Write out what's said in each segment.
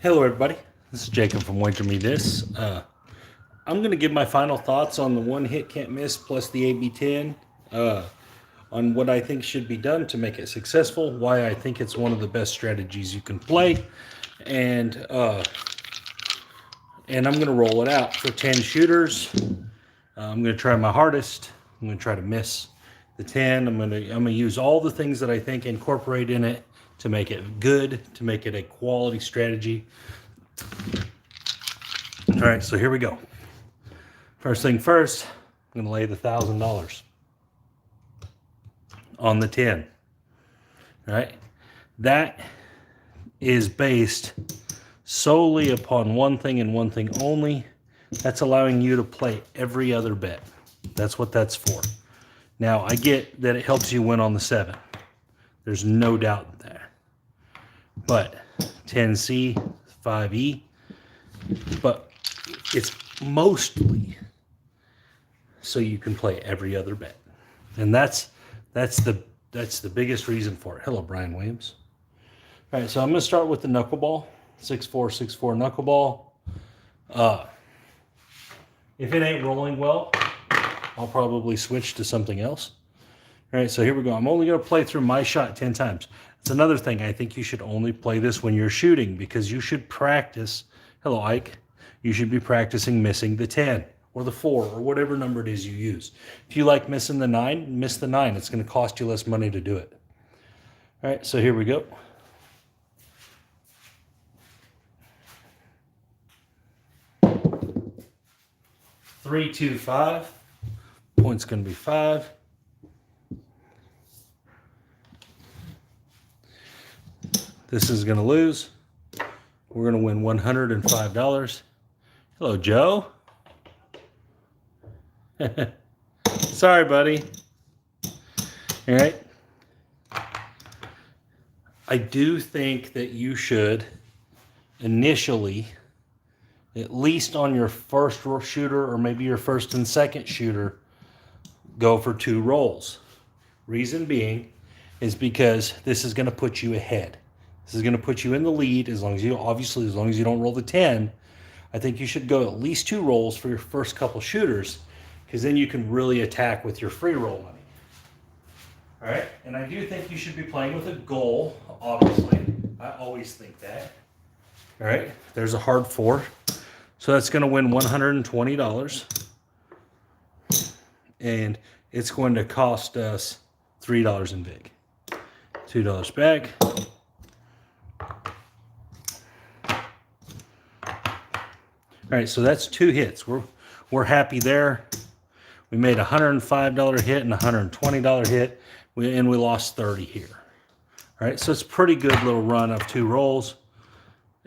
Hello, everybody. This is Jacob from Wager Me This. I'm going to give my final thoughts on the one hit can't miss plus the AB10, on what I think should be done to make it successful, why I think it's one of the best strategies you can play, and I'm going to roll it out for 10 shooters. I'm going to try my hardest. I'm going to try to miss the 10. I'm going to use all the things that I think incorporate in it to make it good, to make it a quality strategy. All right, so here we go. First thing first, I'm going to lay the $1,000 on the 10. All right, that is based solely upon one thing and one thing only. That's allowing you to play every other bet. That's what that's for. Now, I get that it helps you win on the 7. There's no doubt in that. But 10C, 5E, but it's mostly so you can play every other bet. And that's the biggest reason for it. Hello, Brian Williams. All right, so I'm going to start with the knuckleball, 6-4, 6-4 knuckleball. If it ain't rolling well, I'll probably switch to something else. All right, so here we go. I'm only going to play through my shot 10 times. It's another thing. I think you should only play this when you're shooting because you should practice. Hello, Ike. You should be practicing missing the 10 or the 4 or whatever number it is you use. If you like missing the 9, miss the 9. It's going to cost you less money to do it. All right, so here we go. Three, 2, 5. Point's going to be 5. This is going to lose. We're going to win $105. Hello, Joe. Sorry, buddy. All right. I do think that you should initially, at least on your first shooter or maybe your first and second shooter, go for 2 rolls. Reason being is because this is going to put you ahead. This is going to put you in the lead as long as you don't roll the 10. I think you should go at least 2 rolls for your first couple shooters because then you can really attack with your free roll money. All right, and I do think you should be playing with a goal, obviously. I always think that. All right, there's a hard 4. So that's going to win $120. And it's going to cost us $3 in vig. $2 back. All right, so that's 2 hits. We're happy there. We made a $105 hit and a $120 hit, and we lost 30 here. All right, so it's a pretty good little run of 2 rolls.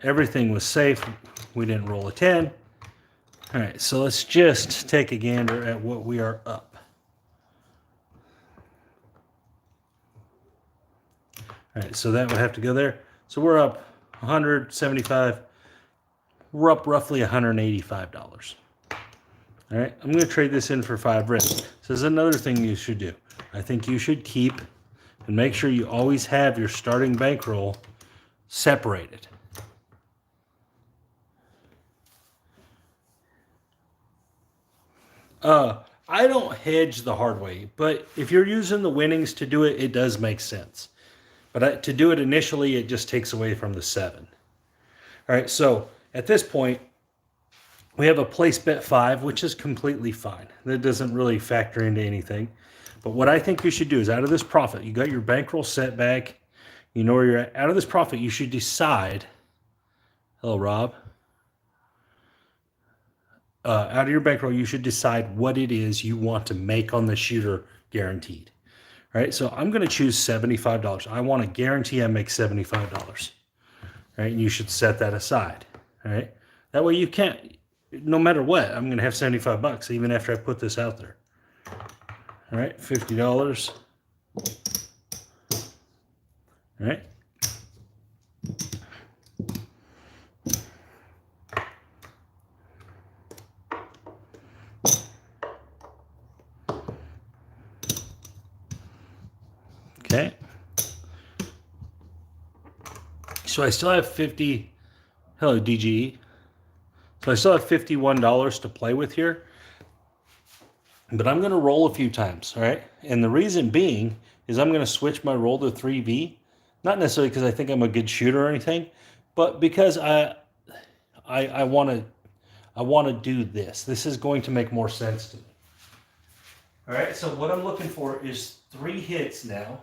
Everything was safe. We didn't roll a 10. All right, so let's just take a gander at what we are up. All right, so that would have to go there. So we're up 175. We're up roughly $185. All right, I'm going to trade this in for 5 red. So this is another thing you should do. I think you should keep and make sure you always have your starting bankroll separated. I don't hedge the hard way, but if you're using the winnings to do it, it does make sense. But to do it initially, it just takes away from the 7. All right, so at this point, we have a place bet 5, which is completely fine. That doesn't really factor into anything. But what I think you should do is out of this profit, you got your bankroll set back. You know where you're at. Out of this profit, you should decide. Hello, Rob. Out of your bankroll, you should decide what it is you want to make on the shooter guaranteed. All right, so I'm going to choose $75. I want to guarantee I make $75. All right, and you should set that aside. All right, that way you can't, no matter what, I'm going to have $75 even after I put this out there. All right, $50. All right. Okay. So I still have 50. Hello, DGE. So I still have $51 to play with here. But I'm going to roll a few times, all right? And the reason being is I'm going to switch my roll to 3V. Not necessarily because I think I'm a good shooter or anything, but because I want to do this. This is going to make more sense to me. All right, so what I'm looking for is 3 hits now.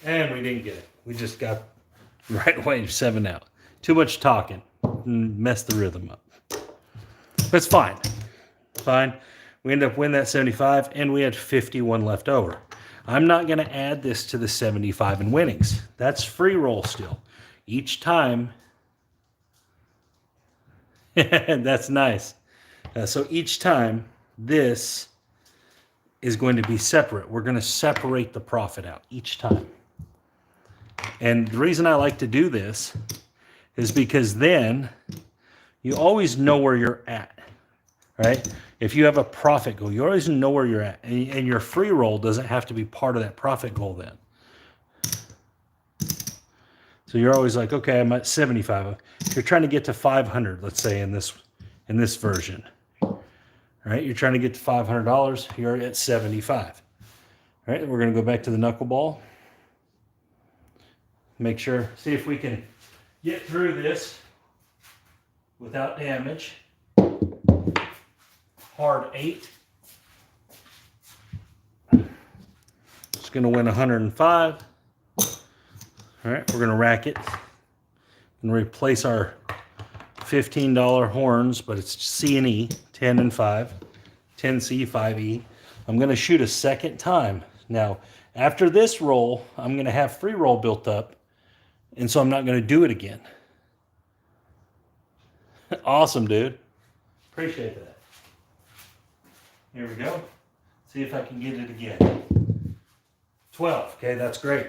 And we didn't get it. We just got right away 7 out. Too much talking. Messed the rhythm up. But it's fine. Fine. We end up winning that 75, and we had 51 left over. I'm not going to add this to the 75 in winnings. That's free roll still. Each time. That's nice. So each time, this is going to be separate. We're going to separate the profit out each time. And the reason I like to do this is because then you always know where you're at, right? If you have a profit goal, you always know where you're at. And your free roll doesn't have to be part of that profit goal then. So you're always like, okay, I'm at 75. If you're trying to get to 500, let's say in this version, right? You're trying to get to $500, you're at 75. All right, we're going to go back to the knuckleball. Make sure, see if we can get through this without damage. Hard 8. Just going to win 105. All right, we're going to rack it and replace our $15 horns, but it's C and E, 10 and 5, 10C, 5E. I'm going to shoot a second time. Now, after this roll, I'm going to have free roll built up, and so I'm not going to do it again. Awesome, dude. Appreciate that. Here we go. See if I can get it again. 12. Okay, that's great.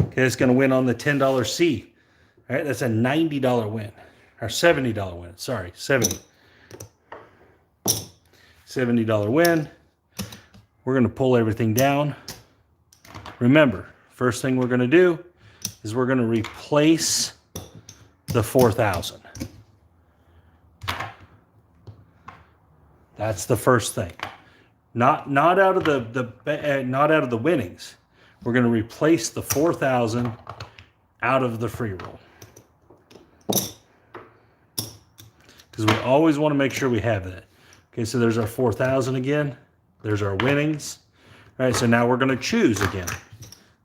Okay, it's going to win on the $10 C. All right, that's a $90 win. Or $70 win. Sorry, 70. $70 win. We're going to pull everything down. Remember, first thing we're going to do is we're going to replace the 4,000. That's the first thing. Not out of the winnings. We're going to replace the 4,000 out of the free roll. Because we always want to make sure we have that. Okay, so there's our 4,000 again. There's our winnings. All right, so now we're going to choose again.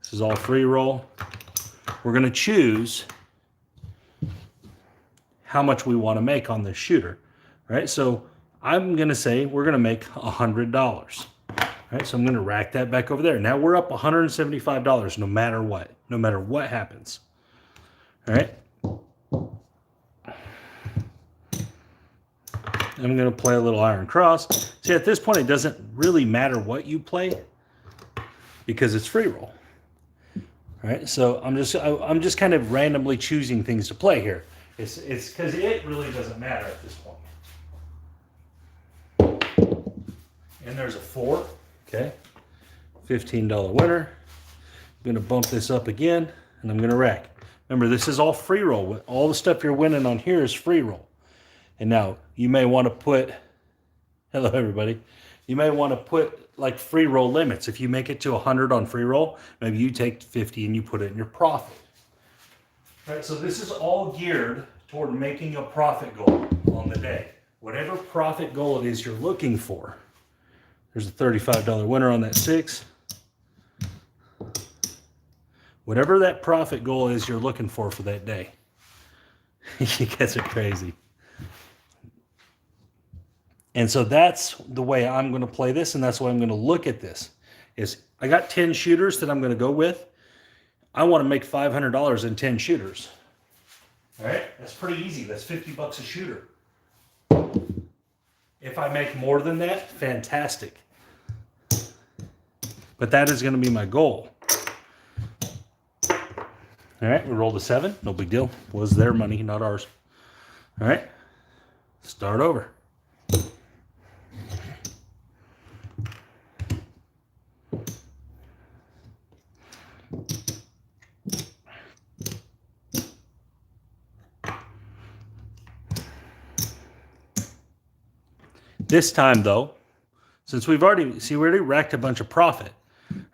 This is all free roll. We're going to choose how much we want to make on this shooter. All right, so I'm going to say we're going to make $100. All right, so I'm going to rack that back over there. Now we're up $175 no matter what happens. All right. I'm going to play a little iron cross. See, at this point, it doesn't really matter what you play because it's free roll. All right, so I'm just kind of randomly choosing things to play here. It's because it really doesn't matter at this point. And there's a 4. Okay, $15 winner. I'm going to bump this up again, and I'm going to rack. Remember, this is all free roll. All the stuff you're winning on here is free roll. And now you may want to put, hello everybody, you may want to put like free roll limits. If you make it to 100 on free roll, maybe you take 50 and you put it in your profit. All right, so this is all geared toward making a profit goal on the day. Whatever profit goal it is you're looking for. There's a $35 winner on that 6. Whatever that profit goal is you're looking for that day. You guys are crazy. And so that's the way I'm going to play this, and that's why I'm going to look at this. Is I got 10 shooters that I'm going to go with. I want to make $500 in 10 shooters. All right, that's pretty easy. That's $50 a shooter. If I make more than that, fantastic. But that is going to be my goal. All right, we rolled a 7. No big deal. Was their money, not ours. All right, start over. This time though, since we already racked a bunch of profit,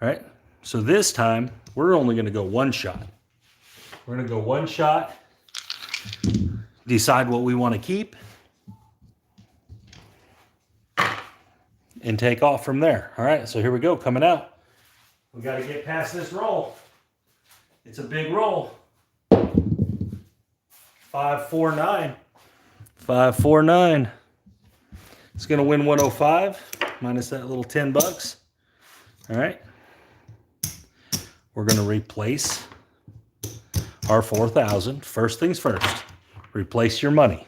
right? So this time we're only going to go one shot. We're going to go one shot, decide what we want to keep, and take off from there. All right, so here we go, coming out. We got to get past this roll. It's a big roll. 549. 549. It's going to win 105 minus that little 10 bucks. All right. We're going to replace our 4,000. First things first. Replace your money.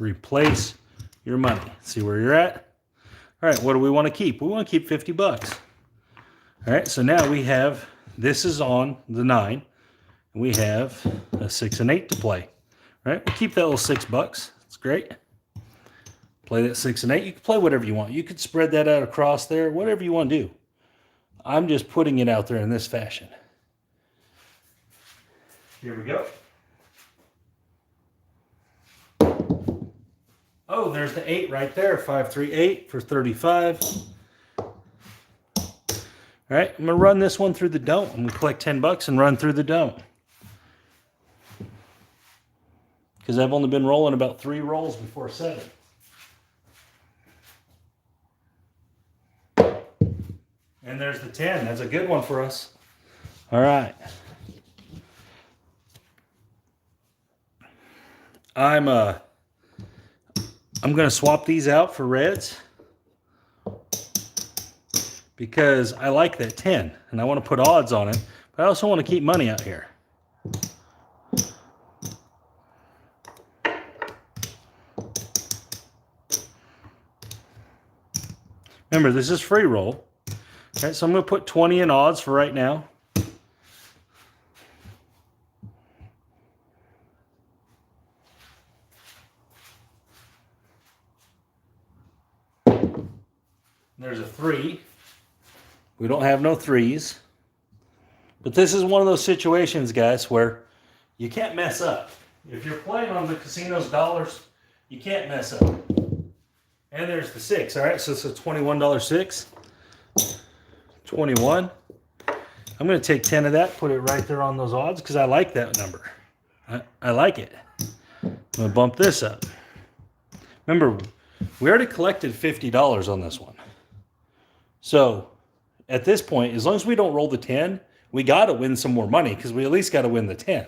Replace your money. See where you're at? All right, what do we want to keep? We want to keep 50 bucks. All right, so now we have, this is on the 9. And we have a 6 and 8 to play. All right, we'll keep that little 6 bucks. It's great. Play that 6 and 8. You can play whatever you want. You could spread that out across there, whatever you want to do. I'm just putting it out there in this fashion. Here we go. Oh, there's the 8 right there. 538 for 35. All right, I'm going to run this one through the dome. I'm going to collect 10 bucks and run through the dome. Because I've only been rolling about 3 rolls before 7. And there's the 10. That's a good one for us. All right. I'm going to swap these out for reds because I like that 10 and I want to put odds on it, but I also want to keep money out here. Remember, this is free roll. Okay, so I'm going to put 20 in odds for right now. There's a 3. We don't have no 3s. But this is one of those situations, guys, where you can't mess up. If you're playing on the casino's dollars, you can't mess up. And there's the 6, all right? So it's a $21 6. 21. I'm going to take 10 of that, put it right there on those odds because I like that number. I like it. I'm going to bump this up. Remember, we already collected $50 on this one. So at this point, as long as we don't roll the 10, we got to win some more money because we at least got to win the 10.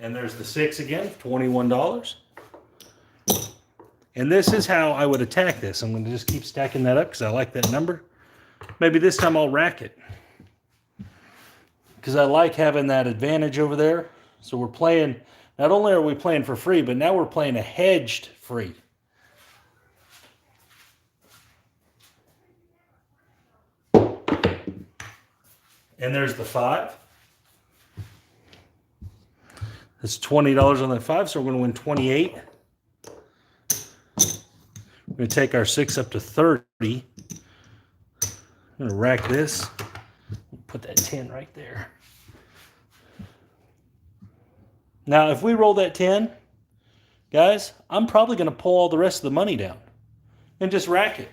And there's the 6 again, $21. And this is how I would attack this. I'm going to just keep stacking that up because I like that number. Maybe this time I'll rack it. Because I like having that advantage over there. So we're playing, not only are we playing for free, but now we're playing a hedged free. And there's the 5. It's $20 on that 5, so we're going to win 28. We're going to take our 6 up to 30. I'm going to rack this. Put that 10 right there. Now, if we roll that 10, guys, I'm probably going to pull all the rest of the money down and just rack it.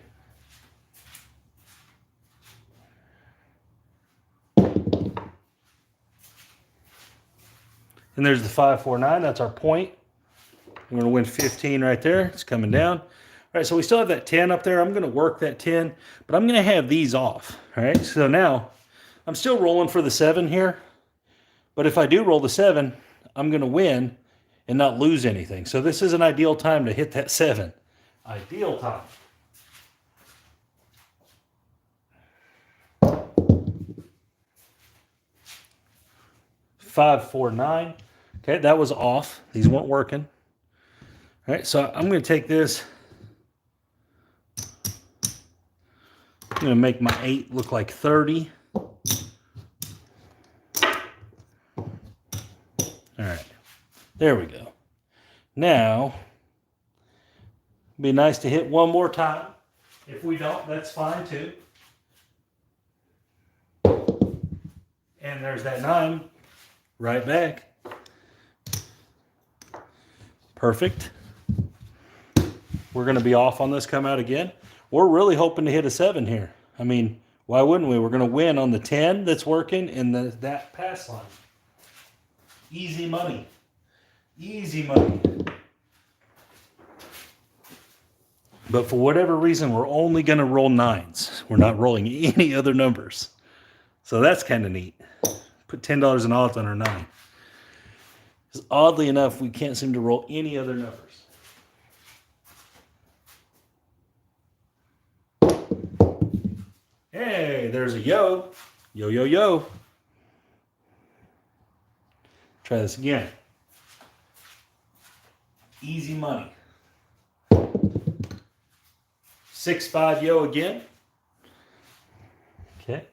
And there's the 549. That's our point. We're going to win 15 right there. It's coming down. All right, so we still have that 10 up there. I'm going to work that 10, but I'm going to have these off. All right, so now I'm still rolling for the 7 here. But if I do roll the 7, I'm going to win and not lose anything. So this is an ideal time to hit that 7. Ideal time. $549. Okay, that was off. These weren't working. All right, so I'm going to take this. I'm going to make my 8 look like 30. All right, there we go. Now, it'd be nice to hit one more time. If we don't, that's fine too. And there's that 9. Right back. Perfect. We're going to be off on this come out again. We're really hoping to hit a 7 here. I mean, why wouldn't we? We're going to win on the 10 that's working and that pass line. Easy money. Easy money. But for whatever reason, we're only going to roll 9s. We're not rolling any other numbers. So that's kind of neat. Put $10 in odds on our 9. Because oddly enough, we can't seem to roll any other numbers. Hey, there's a yo. Yo, yo, yo. Try this again. Easy money. 6-5 yo again. Okay.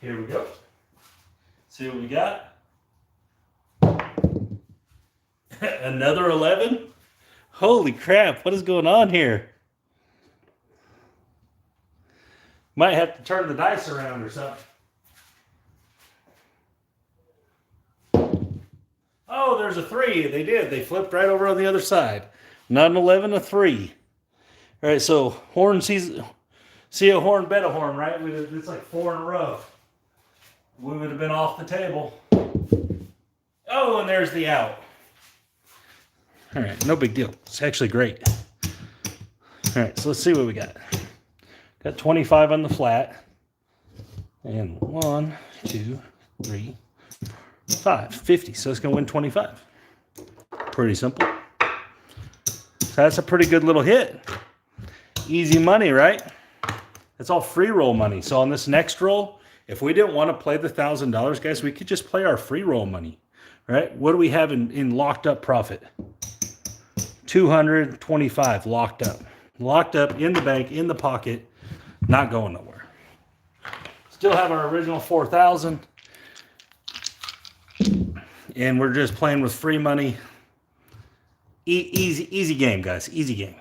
Here we go. See what we got? Another 11? Holy crap, what is going on here? Might have to turn the dice around or something. Oh, there's a 3. They did. They flipped right over on the other side. Not an 11, a 3. All right, so horn see a horn, bet a horn, right? It's like 4 in a row. We would have been off the table. Oh, and there's the out. All right, no big deal. It's actually great. All right, so let's see what we got. Got 25 on the flat. And 1, 2, 3, 5, 50. So it's going to win 25. Pretty simple. So that's a pretty good little hit. Easy money, right? It's all free roll money. So on this next roll, if we didn't want to play the $1,000, guys, we could just play our free roll money, right? What do we have in locked up profit? 225 locked up. Locked up in the bank, in the pocket, not going nowhere. Still have our original 4,000. And we're just playing with free money. Easy game, guys. Easy game.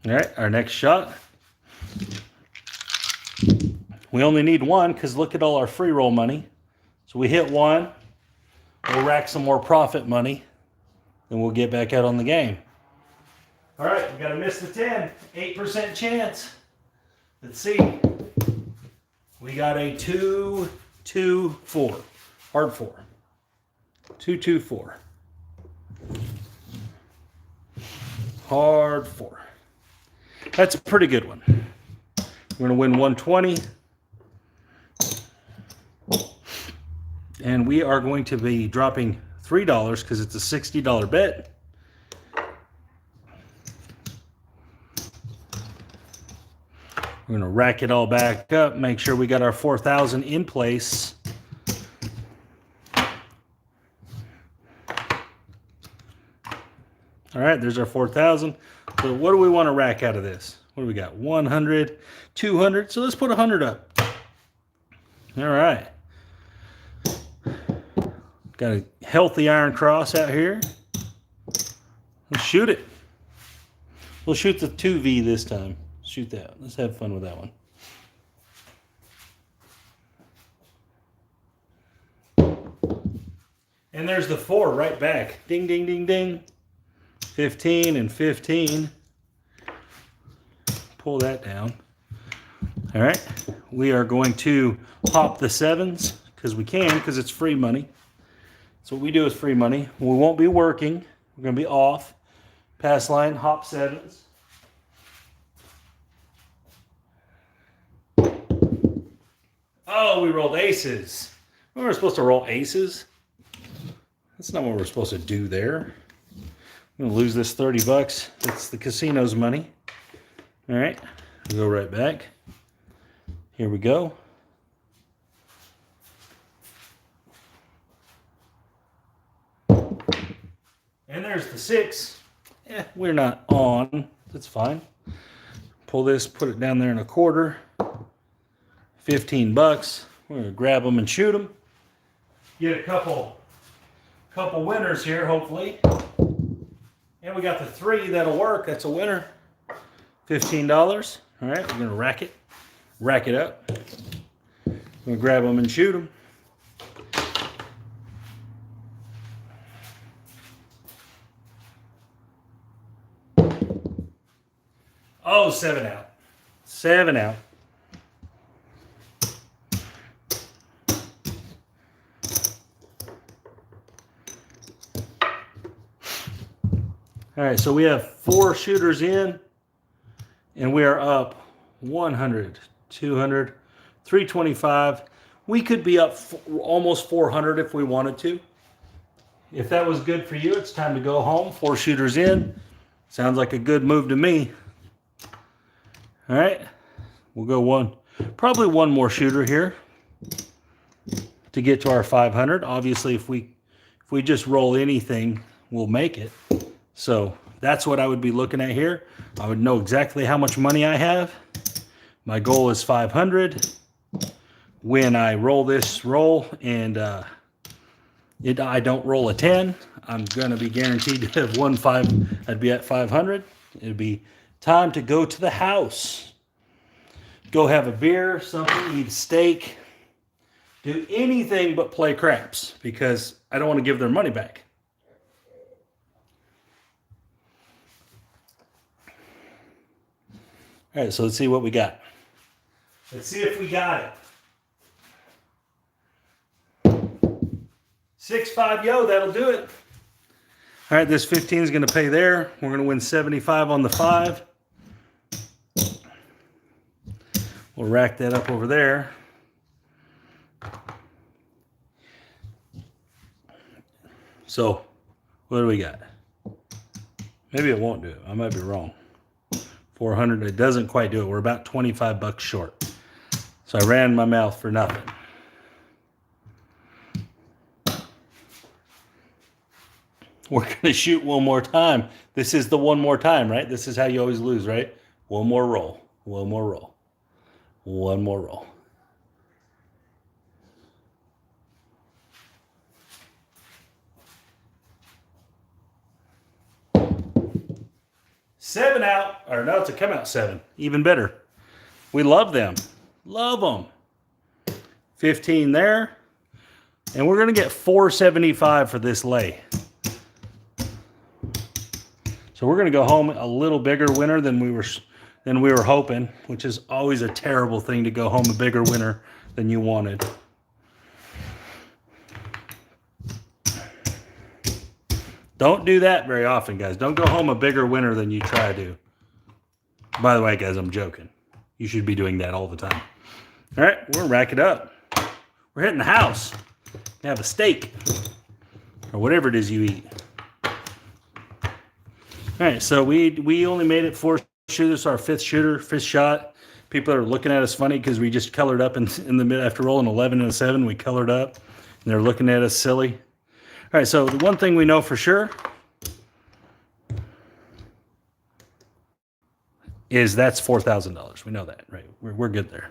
All right, our next shot. We only need 1 because look at all our free roll money. So we hit 1. We'll rack some more profit money. Then we'll get back out on the game. All right, we got to miss the 10. 8% chance. Let's see. We got a 2, 2, 4. Hard 4. 2, 2, 4. Hard 4. That's a pretty good one. We're going to win 120. And we are going to be dropping $3 because it's a $60 bet. We're going to rack it all back up, make sure we got our 4,000 in place. All right, there's our 4,000. So what do we want to rack out of this? What do we got? 100, 200. So let's put 100 up. All right. Got a healthy iron cross out here. Let's shoot it. We'll shoot the 2V this time. Shoot that. Let's have fun with that one. And there's the 4 right back. Ding, ding, ding, ding. 15 and 15. Pull that down. All right. We are going to hop the 7s because we can, because it's free money. So what we do is free money. We won't be working. We're going to be off. Pass line, hop 7s. Oh, we rolled aces. We were supposed to roll aces. That's not what we're supposed to do there. I'm going to lose this 30 bucks. It's the casino's money. All right. We'll go right back. Here we go. And there's the 6. We're not on. That's fine. Pull this, put it down there in a quarter. 15 bucks. We're gonna grab them and shoot them. Get a couple winners here, hopefully. And we got the 3 that'll work. That's a winner. $15. All right, we're gonna rack it up. We're gonna grab them and shoot them. Oh, 7 out. 7 out. All right, so we have 4 shooters in, and we are up 100, 200, 325. We could be up almost 400 if we wanted to. If that was good for you, it's time to go home. 4 shooters in. Sounds like a good move to me. All right, we'll go probably one more shooter here to get to our 500. Obviously, if we just roll anything, we'll make it. So that's what I would be looking at here. I would know exactly how much money I have. My goal is 500. When I roll this roll and I don't roll a 10, I'm going to be guaranteed to have won 5. I'd be at 500. It'd be time to go to the house. Go have a beer, something, eat steak. Do anything but play craps because I don't want to give their money back. All right, so let's see what we got. Let's see if we got it. 6-5, yo, that'll do it. All right, this 15 is going to pay there. We're going to win 75 on the 5. We'll rack that up over there. So, what do we got? Maybe it won't do it. I might be wrong. 400, it doesn't quite do it. We're about 25 bucks short. So I ran my mouth for nothing. We're going to shoot one more time. This is the one more time, right? This is how you always lose, right? One more roll. One more roll. One more roll. Seven out, or no, it's a come out 7. Even better. We love them. Love them. 15 there. And we're going to get 475 for this lay. So we're going to go home a little bigger winner than we were hoping, which is always a terrible thing to go home a bigger winner than you wanted. Don't do that very often, guys. Don't go home a bigger winner than you try to. By the way, guys, I'm joking. You should be doing that all the time. All right, we're going to rack it up. We're hitting the house. We have a steak or whatever it is you eat. All right, so we only made it 4 shooters, our 5th shooter, 5th shot. People are looking at us funny because we just colored up in the mid after rolling 11 and a 7. We colored up, and they're looking at us silly. All right, so the one thing we know for sure is that's $4,000. We know that, right? We're good there.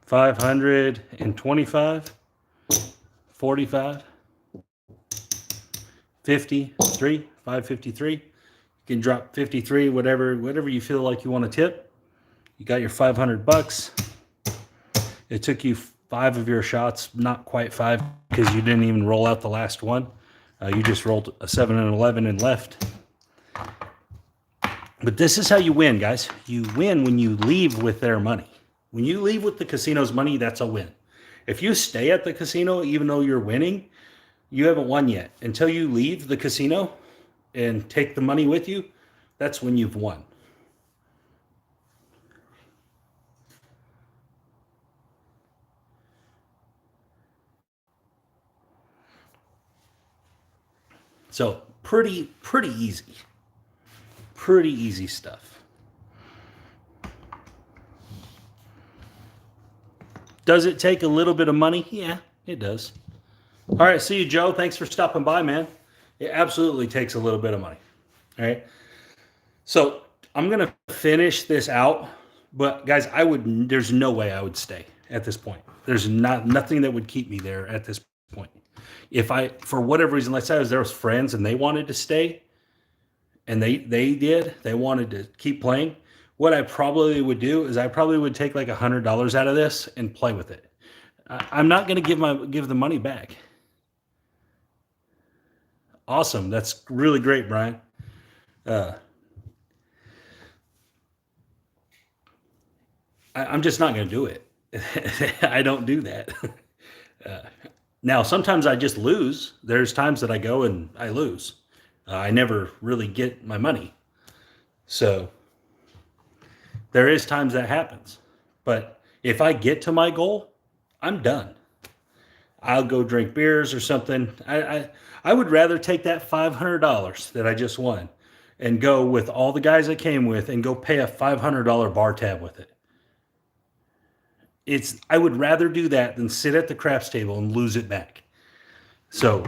$525, 45. 53, 553. You can drop 53, whatever you feel like you want to tip. You got your 500 bucks. It took you 5 of your shots, not quite 5, because you didn't even roll out the last one. You just rolled a 7 and 11 and left. But this is how you win, guys. You win when you leave with their money. When you leave with the casino's money, that's a win. If you stay at the casino, even though you're winning, you haven't won yet. Until you leave the casino and take the money with you, that's when you've won. So pretty easy. Pretty easy stuff. Does it take a little bit of money? Yeah, it does. All right, see you, Joe. Thanks for stopping by, man. It absolutely takes a little bit of money. All right. So I'm going to finish this out. But guys, there's no way I would stay at this point. There's nothing that would keep me there at this point. If I, for whatever reason, let's say there was friends and they wanted to stay and they wanted to keep playing, what I probably would do is I probably would take like $100 out of this and play with it. I'm not going to give the money back. Awesome. That's really great, Brian. I'm just not going to do it. I don't do that. Now, sometimes I just lose. There's times that I go and I lose. I never really get my money. So there is times that happens. But if I get to my goal, I'm done. I'll go drink beers or something. I would rather take that $500 that I just won and go with all the guys I came with and go pay a $500 bar tab with it. I would rather do that than sit at the craps table and lose it back. So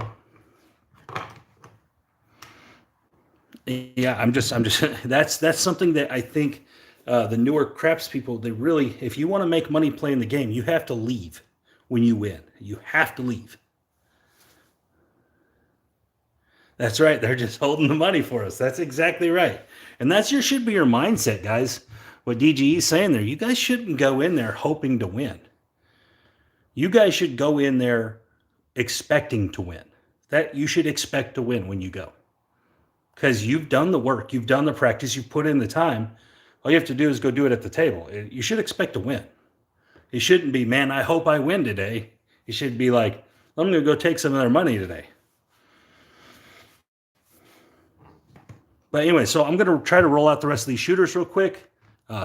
yeah, I'm just that's something that I think the newer craps people, they really, if you want to make money playing the game, you have to leave when you win. You have to leave. That's right. They're just holding the money for us. That's exactly right. And should be your mindset, guys. What DGE is saying there, you guys shouldn't go in there hoping to win. You guys should go in there expecting to win. That you should expect to win when you go. Because you've done the work, you've done the practice, you've put in the time. All you have to do is go do it at the table. You should expect to win. It shouldn't be, man, I hope I win today. It should be like, I'm going to go take some of their money today. But anyway, so I'm going to try to roll out the rest of these shooters real quick.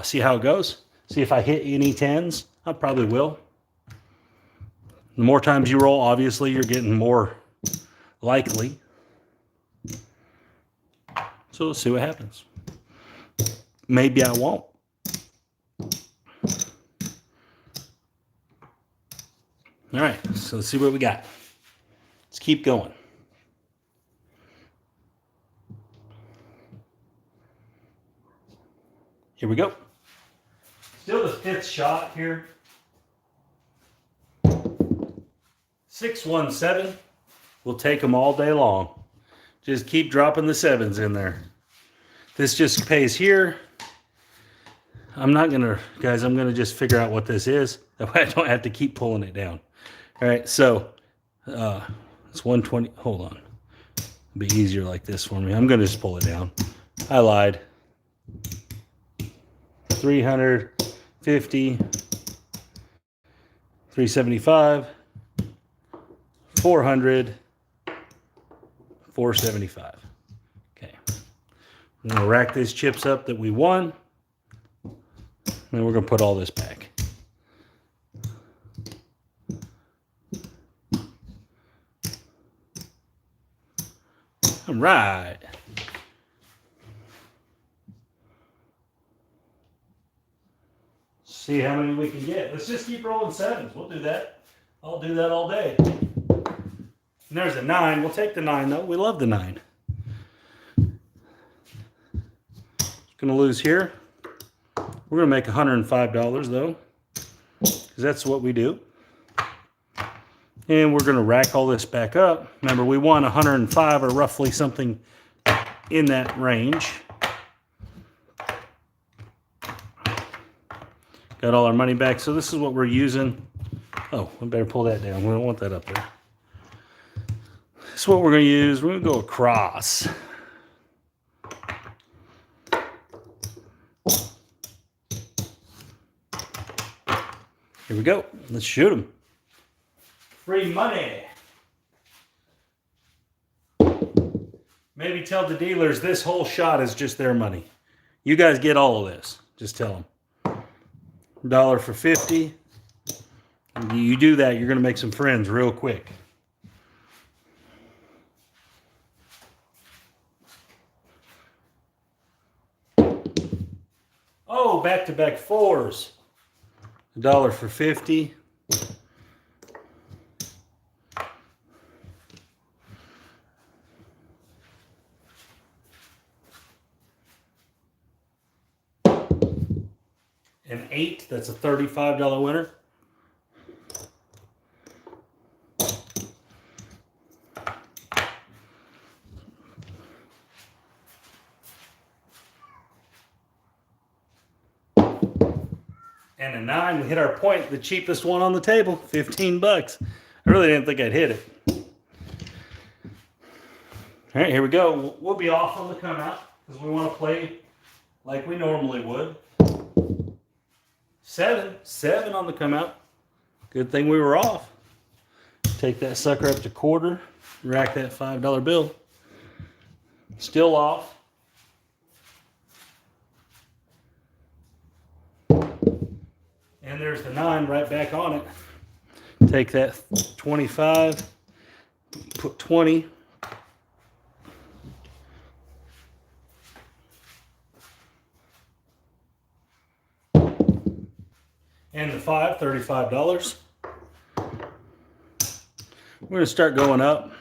See how it goes. See if I hit any 10s. I probably will. The more times you roll, obviously, you're getting more likely. So let's see what happens. Maybe I won't. All right, so let's see what we got. Let's keep going. Here we go. Still the fifth shot here. 617. We'll take them all day long. Just keep dropping the sevens in there. This just pays here. I'm going to just figure out what this is. That way I don't have to keep pulling it down. All right, so it's 120. Hold on. It'll be easier like this for me. I'm going to just pull it down. I lied. 350, 375, 400, 475. Okay. I'm going to rack these chips up that we won. And we're going to put all this back. All right. See how many we can get. Let's just keep rolling sevens. We'll do that. I'll do that all day. And there's a 9. We'll take the 9, though. We love the 9. Going to lose here. We're going to make $105, though, because that's what we do. And we're going to rack all this back up. Remember, we won 105 or roughly something in that range. Got all our money back. So this is what we're using. Oh, we better pull that down. We don't want that up there. This is what we're going to use. We're going to go across. Here we go. Let's shoot them. Free money. Maybe tell the dealers this whole shot is just their money. You guys get all of this. Just tell them. $1 for 50. You do that, you're going to make some friends real quick. Oh, back-to-back fours. $1 for 50. An 8, that's a $35 winner. And a 9, we hit our point, the cheapest one on the table, 15 bucks. I really didn't think I'd hit it. All right, here we go. We'll be off on the come out because we want to play like we normally would. 7 on the come out. Good thing we were off. Take that sucker up to quarter, rack that $5 bill. Still off. And there's the 9 right back on it. Take that 25, put 20. And the 5, $35. We're going to start going up.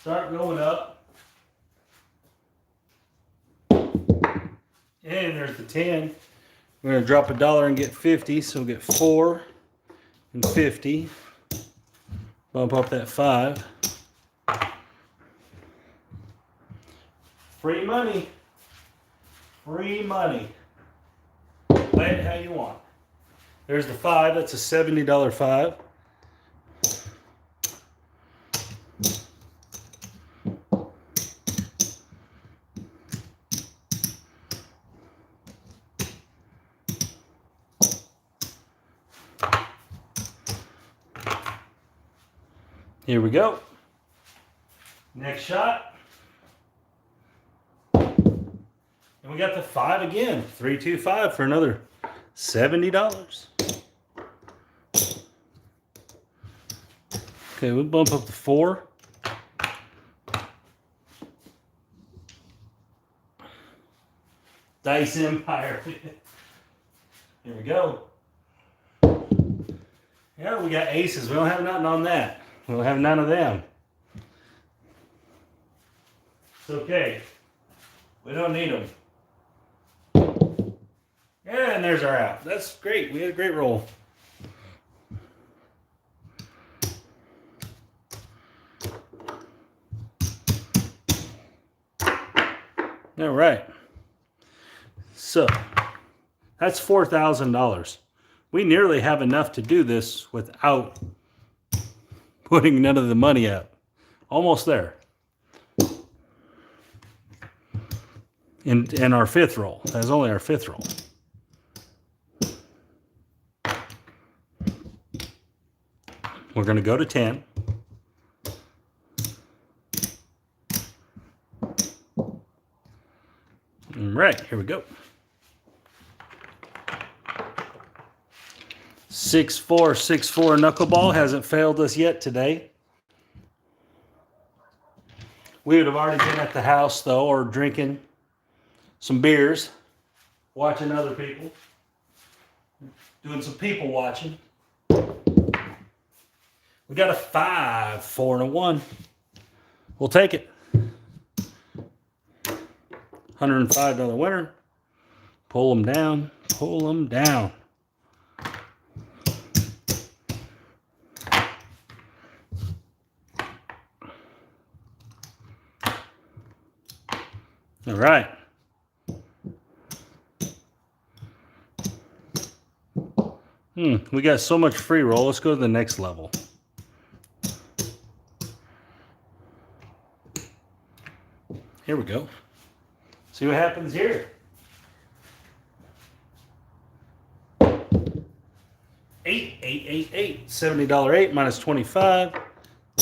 Start going up. And there's the 10. We're going to drop $1 and get 50, so we'll get 4 and 50. Bump up that 5. Free money. Free money. Play it how you want. There's the 5. That's a $70 5. Here we go. Next shot. And we got the 5 again. 3, 2, 5 for another $70. Okay, we'll bump up to 4. Dice Empire. Here we go. Yeah, we got aces. We don't have nothing on that. We don't have none of them. It's okay. We don't need them. Yeah, and there's our out. That's great. We had a great roll. All right. So that's $4,000. We nearly have enough to do this without putting none of the money out. Almost there. In our 5th roll. That's only our 5th roll. We're going to go to 10. All right, here we go. 6-4, 6-4 knuckleball hasn't failed us yet today. We would have already been at the house though, or drinking some beers, watching other people, doing some people watching. We got a 5, 4, and a 1. We'll take it. $105 winner. Pull them down. Pull them down. All right. We got so much free roll. Let's go to the next level. Here we go. See what happens here. 8, 8, 8, 8. $70 8 minus 25. We're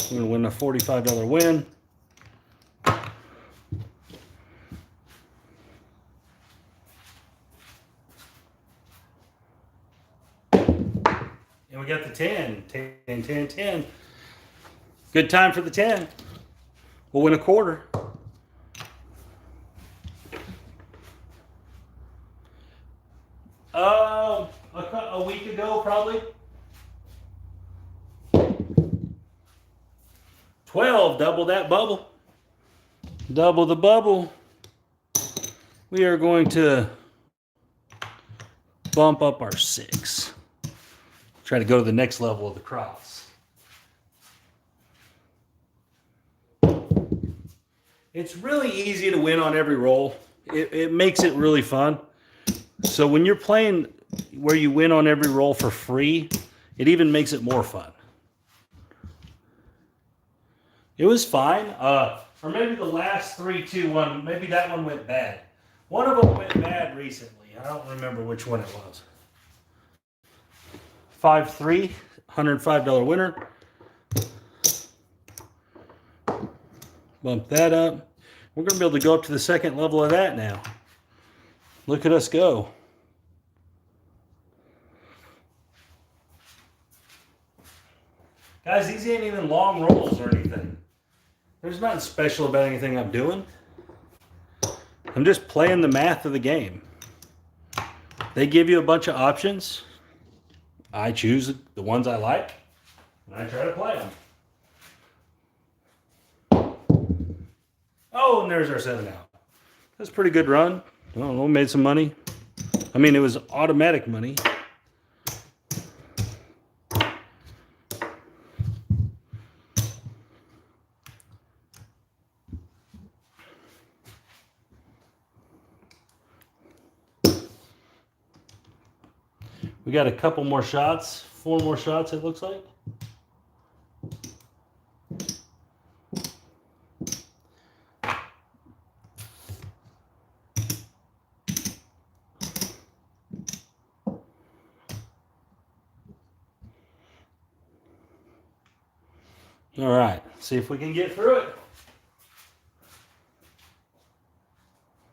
going to win a $45 win. And we got the 10. 10, 10, 10. Good time for the 10. We'll win a quarter. A week ago, probably. 12, double that bubble. Double the bubble. We are going to bump up our 6. Try to go to the next level of the cross. It's really easy to win on every roll. It makes it really fun. So when you're playing where you win on every roll for free, it even makes it more fun. It was fine. Or maybe the last 3, 2, 1, maybe that one went bad. One of them went bad recently. I don't remember which one it was. 5-3, $105 winner. Bump that up. We're going to be able to go up to the second level of that now. Look at us go. Guys, these ain't even long rolls or anything. There's nothing special about anything I'm doing. I'm just playing the math of the game. They give you a bunch of options. I choose the ones I like, and I try to play them. Oh, and there's our 7 out. That's a pretty good run. I don't know, made some money. I mean, it was automatic money. We got a couple more shots, 4 more shots it looks like. All right, see if we can get through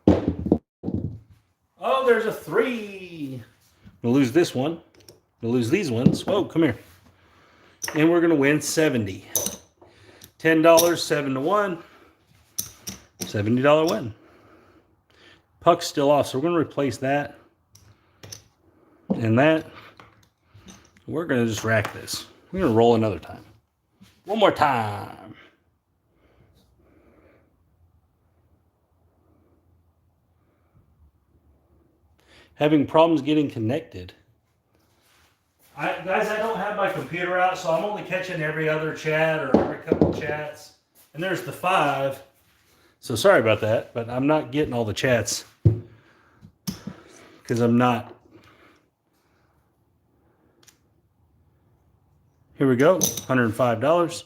it. Oh, there's a 3. We'll lose this one. We'll lose these ones. Whoa, come here. And we're going to win 70. $10, 7 to 1. $70 win. Puck's still off, so we're going to replace that and that. We're going to just rack this. We're going to roll another time. One more time. Having problems getting connected. Guys, I don't have my computer out, so I'm only catching every other chat or every couple chats. And there's the 5. So sorry about that, but I'm not getting all the chats because I'm not. Here we go, $105.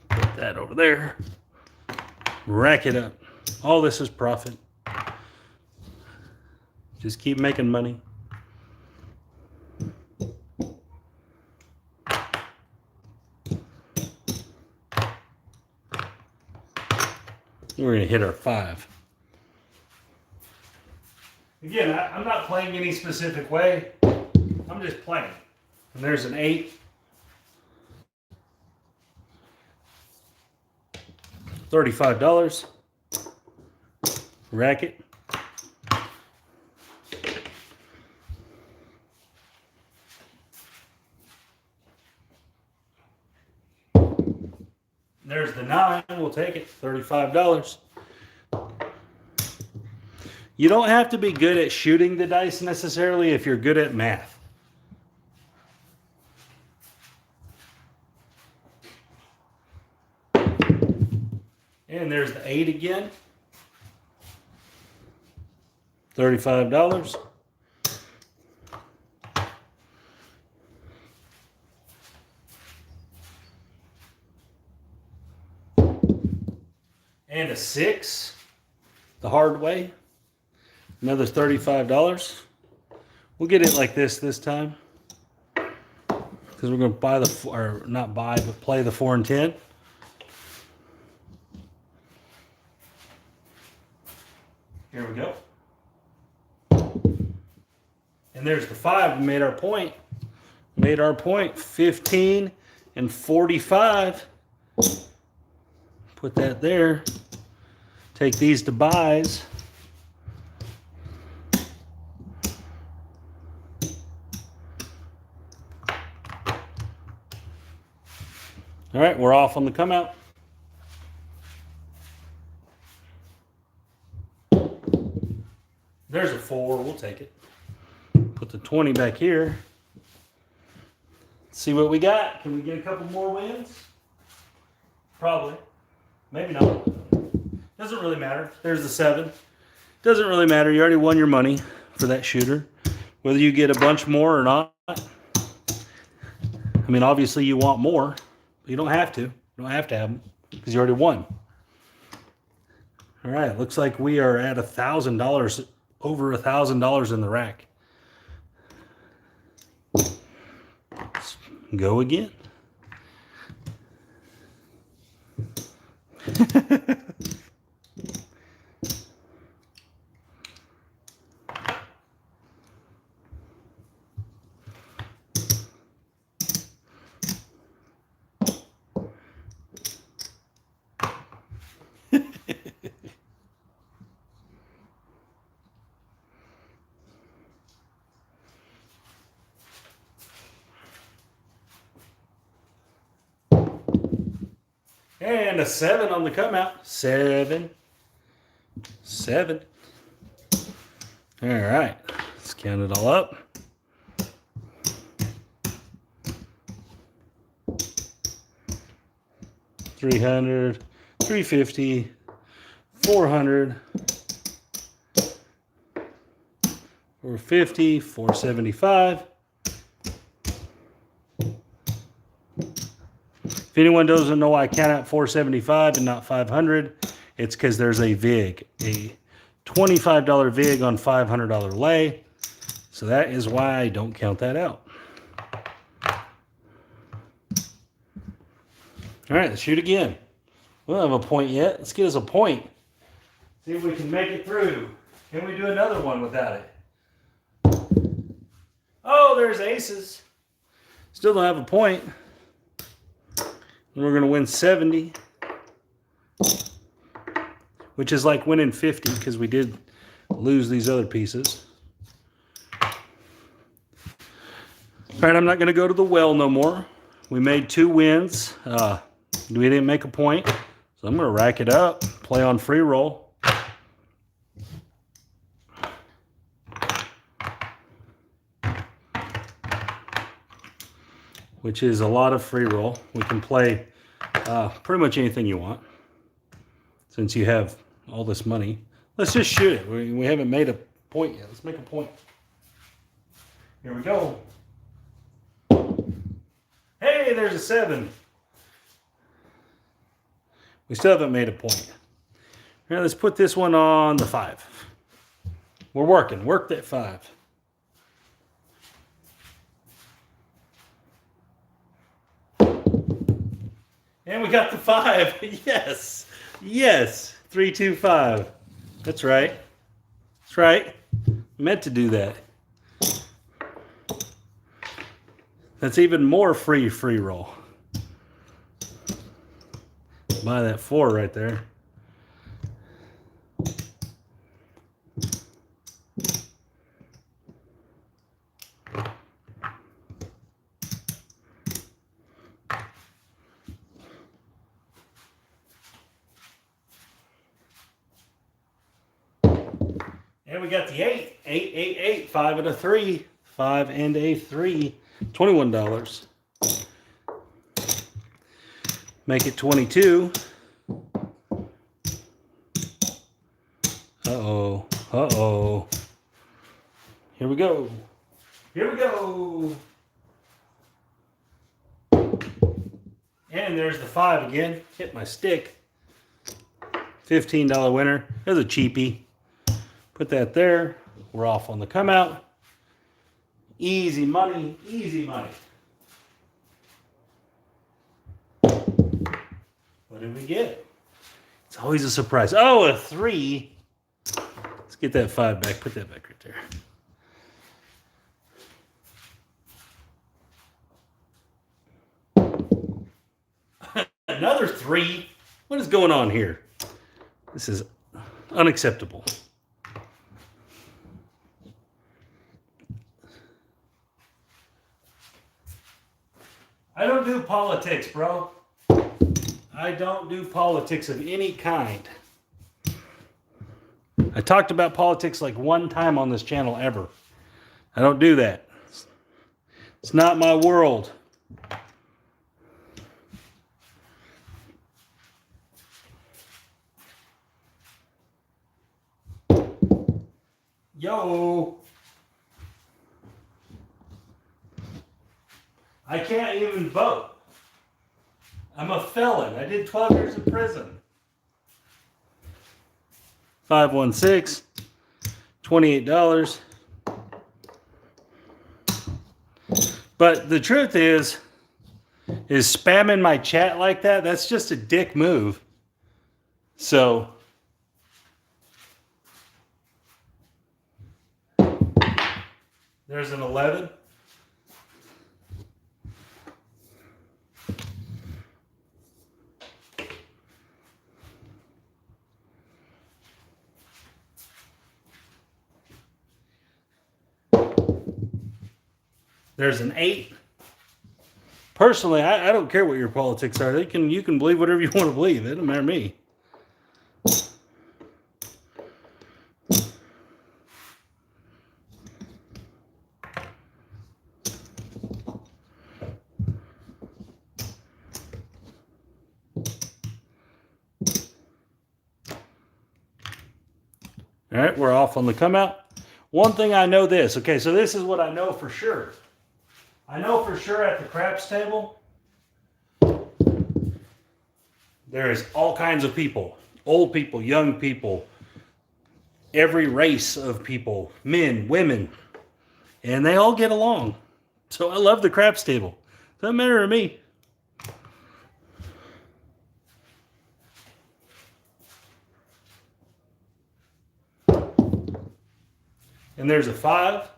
Put that over there. Rack it up. All this is profit. Just keep making money. We're going to hit our 5. Again, I'm not playing any specific way. I'm just playing. And there's an 8. $35. Rack it. There's the 9. We'll take it. $35. You don't have to be good at shooting the dice necessarily if you're good at math. And there's the 8 again. $35. And a 6, the hard way. Another $35. We'll get it like this time. Because we're going to buy the, or not buy, but play the 4 and 10. Here we go. And there's the 5. We made our point. Made our point. 15 and 45. Put that there. Take these to buys. All right, we're off on the come out. There's a 4. We'll take it. Put the 20 back here. See what we got. Can we get a couple more wins? Probably. Maybe not. Doesn't really matter. There's the 7. Doesn't really matter. You already won your money for that shooter. Whether you get a bunch more or not. I mean, obviously you want more, but you don't have to. You don't have to have them because you already won. All right. Looks like we are at $1,000, over $1,000 in the rack. Let's go again. And a 7 on the come out. 7. 7. All right. Let's count it all up. $300, $350, $400, $450, $475. If anyone doesn't know why I count out $475 and not $500, it's because there's a VIG, a $25 VIG on $500 lay. So that is why I don't count that out. All right, let's shoot again. We don't have a point yet. Let's get us a point. See if we can make it through. Can we do another one without it? Oh, there's aces. Still don't have a point. We're going to win 70, which is like winning 50 because we did lose these other pieces. All right, I'm not going to go to the well no more. We made 2 wins. We didn't make a point, so I'm going to rack it up, play on free roll. Which is a lot of free roll. We can play pretty much anything you want since you have all this money. Let's just shoot it. We haven't made a point yet. Let's make a point. Here we go. Hey, there's a 7. We still haven't made a point. Now let's put this one on the 5. We're working. Work that 5. And we got the 5. Yes. Yes. 3, 2, 5. That's right. That's right. Meant to do that. That's even more free roll. Buy that 4 right there. And we got the 8. 8, 8, 8. 5 and a 3. 5 and a 3. $21. Make it 22. Uh-oh. Uh-oh. Here we go. Here we go. And there's the 5 again. Hit my stick. $15 winner. There's a cheapie. Put that there. We're off on the come out. Easy money. Easy money. What did we get? It's always a surprise. Oh, a 3. Let's get that 5 back. Put that back right there. Another 3. What is going on here? This is unacceptable. I don't do politics, bro. I I don't do politics of any kind. I talked about politics like one time on this channel ever. I don't do that. It's not my world. Yo! I can't even vote. I'm a felon. I did 12 years in prison. 516, $28. But the truth is spamming my chat like that, that's just a dick move. So there's an 11. There's an 8. Personally, I don't care what your politics are. You can believe whatever you want to believe. It doesn't matter to me. All right, we're off on the come out. One thing I know this. Okay, so this is what I know for sure. I know for sure at the craps table, there is all kinds of people. Old people, young people, every race of people, men, women, and they all get along. So I love the craps table. Doesn't matter to me. And there's a 5.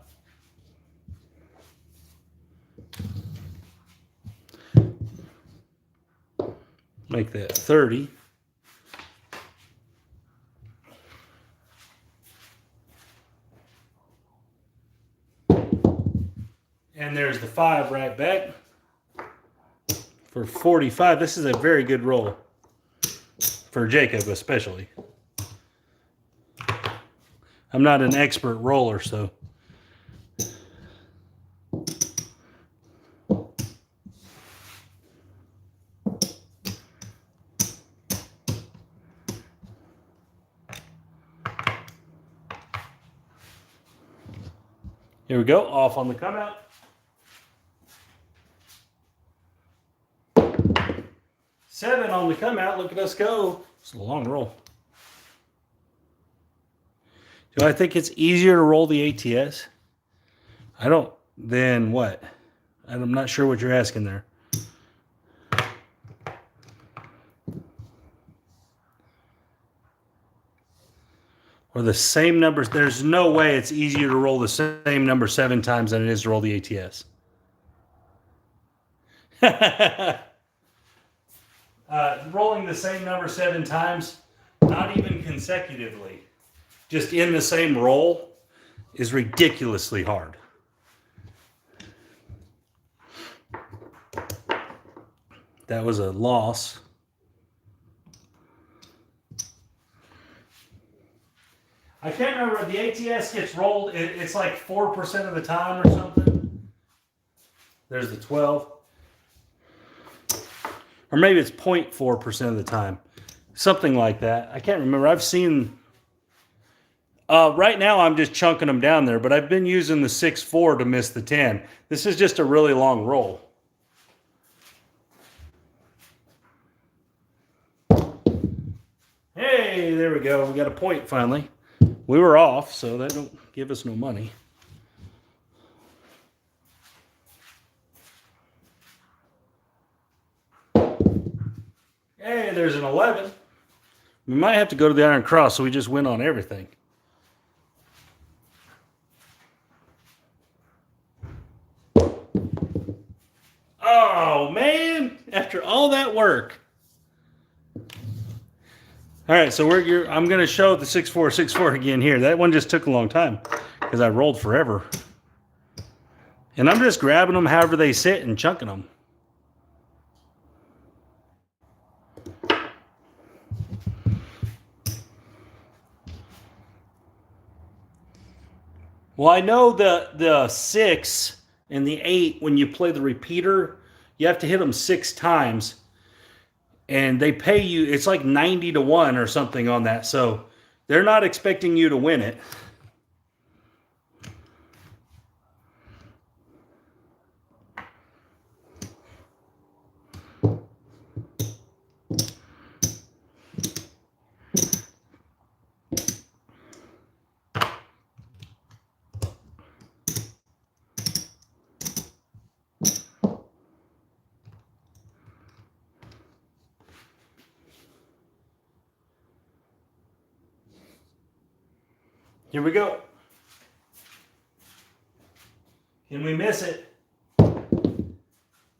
Make that 30. And there's the 5 right back for 45. This is a very good roll for Jacob especially. I'm not an expert roller, so. Here we go, off on the come out. Seven on the come out. Look at us go. It's a long roll. Do I think it's easier to roll the ATS? I don't. Then what? I'm not sure what you're asking there. Or the same numbers. There's no way it's easier to roll the same number 7 times than it is to roll the ATS. Rolling the same number 7 times, not even consecutively, just in the same roll, is ridiculously hard. That was a loss. I can't remember. The ATS gets rolled. It's like 4% of the time or something. There's the 12. Or maybe it's 0.4% of the time. Something like that. I can't remember. I've seen... right now I'm just chunking them down there, but I've been using the 6-4 to miss the 10. This is just a really long roll. Hey, there we go. We got a point finally. We were off, so that don't give us no money. Hey, there's an 11. We might have to go to the Iron Cross, so we just win on everything. Oh, man. After all that work. All right, so I'm going to show the 6-4, 6-4 again here. That one just took a long time because I rolled forever. And I'm just grabbing them however they sit and chunking them. Well, I know the 6 and the 8, when you play the repeater, you have to hit them 6 times. And they pay you, it's like 90 to 1 or something on that. So they're not expecting you to win it. Here we go. Can we miss it?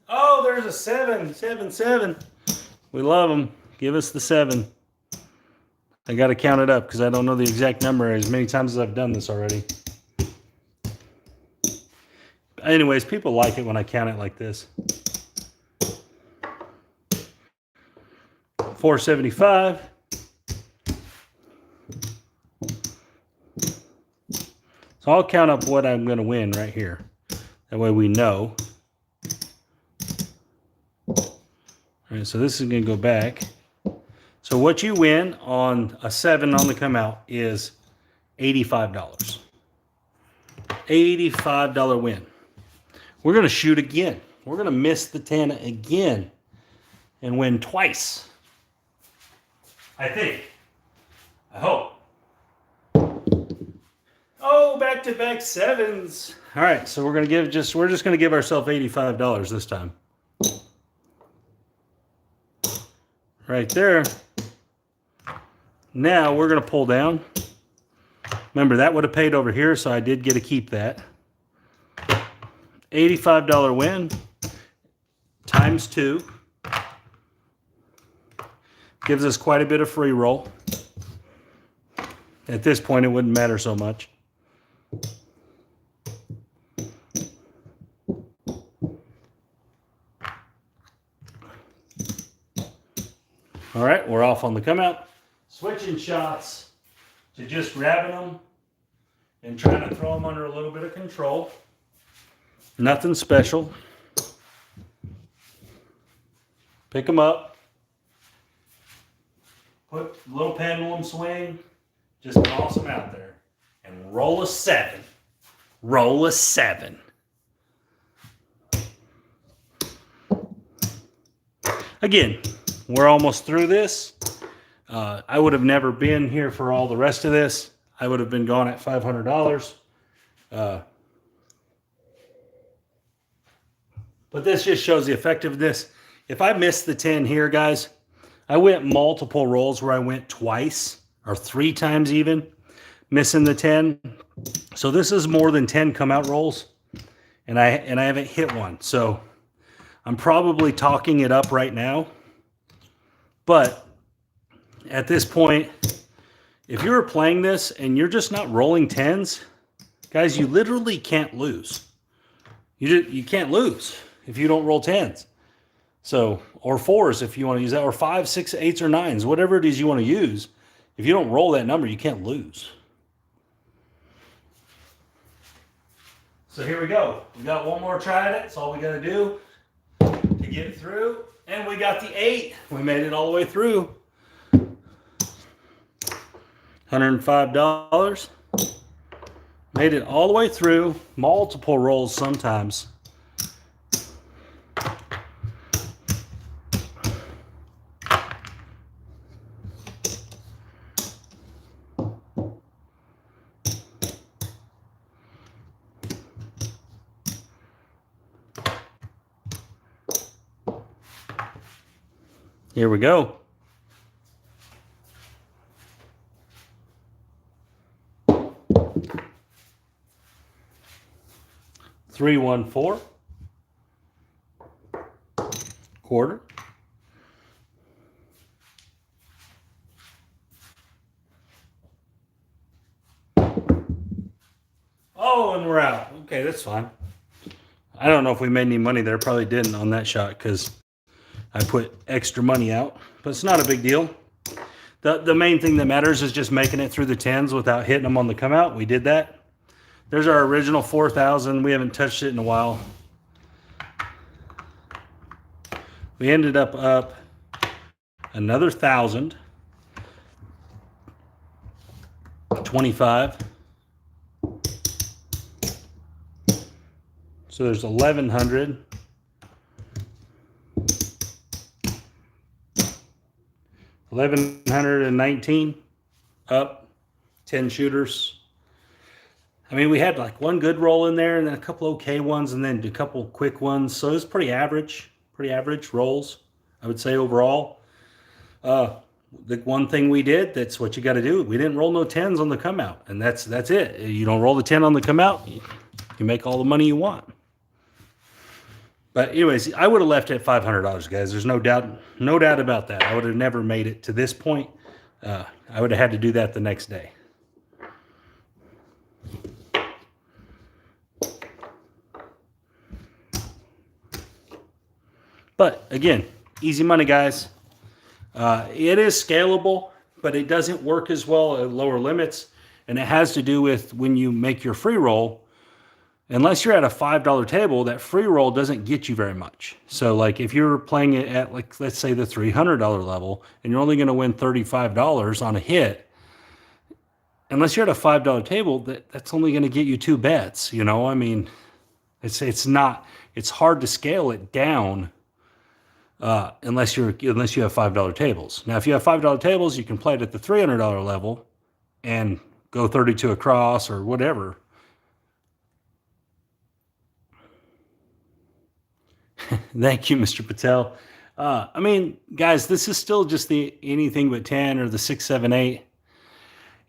Oh, there's a 7. 7, 7. We love them. Give us the 7. I got to count it up because I don't know the exact number as many times as I've done this already. Anyways, people like it when I count it like this. 475. So I'll count up what I'm going to win right here. That way we know. All right, so this is going to go back. So what you win on a 7 on the come out is $85. $85 win. We're going to shoot again. We're going to miss the 10 again and win twice. I think. I hope. Oh, back-to-back 7s. All right, so we're just going to give ourselves $85 this time. Right there. Now we're going to pull down. Remember, that would have paid over here, so I did get to keep that. $85 win times 2 gives us quite a bit of free roll. At this point, it wouldn't matter so much. All right, we're off on the come out. Switching shots to just grabbing them and trying to throw them under a little bit of control. Nothing special. Pick them up. Put a little pendulum swing. Just toss them out there. And roll a 7. Roll a 7. Again, we're almost through this. I would have never been here for all the rest of this. I would have been gone at $500. But this just shows the effectiveness. If I missed the 10 here, guys, I went multiple rolls where I went twice or 3 times even, missing the 10. So this is more than 10 come out rolls, and I haven't hit one. So I'm probably talking it up right now. But at this point, if you're playing this and you're just not rolling 10s, guys, you literally can't lose. You can't lose if you don't roll 10s. So, or 4s if you want to use that, or 5, 6, 8s, or 9s, whatever it is you want to use. If you don't roll that number, you can't lose. So here we go. We got one more try at it. That's all we got to do to get it through. And we got the 8. We made it all the way through. $105. Made it all the way through. Multiple rolls sometimes. Here we go. $314. Quarter. Oh, and we're out. Okay, that's fine. I don't know if we made any money there. Probably didn't on that shot because I put extra money out, but it's not a big deal. The main thing that matters is just making it through the 10s without hitting them on the come out. We did that. There's our original 4,000. We haven't touched it in a while. We ended up another 1,000. 25. So there's 1,100. 1,119 up, 10 shooters. I mean, we had like one good roll in there and then a couple okay ones and then a couple quick ones. So it was pretty average rolls, I would say overall. The one thing we did, that's what you got to do. We didn't roll no 10s on the come out, and that's it. You don't roll the 10 on the come out, you make all the money you want. But anyways, I would have left it at $500, guys. There's no doubt about that. I would have never made it to this point. I would have had to do that the next day. But again, easy money, guys. It is scalable, but it doesn't work as well at lower limits. And it has to do with when you make your free roll, unless you're at a $5 table, that free roll doesn't get you very much. So like if you're playing it at, like, let's say the $300 level and you're only going to win $35 on a hit, unless you're at a $5 table, that's only going to get you 2 bets. You know, I mean, it's hard to scale it down unless you have $5 tables. Now, if you have $5 tables, you can play it at the $300 level and go 32 across or whatever. Thank you, Mr. Patel. I mean, guys, this is still just the anything but 10 or the 6, 7, 8.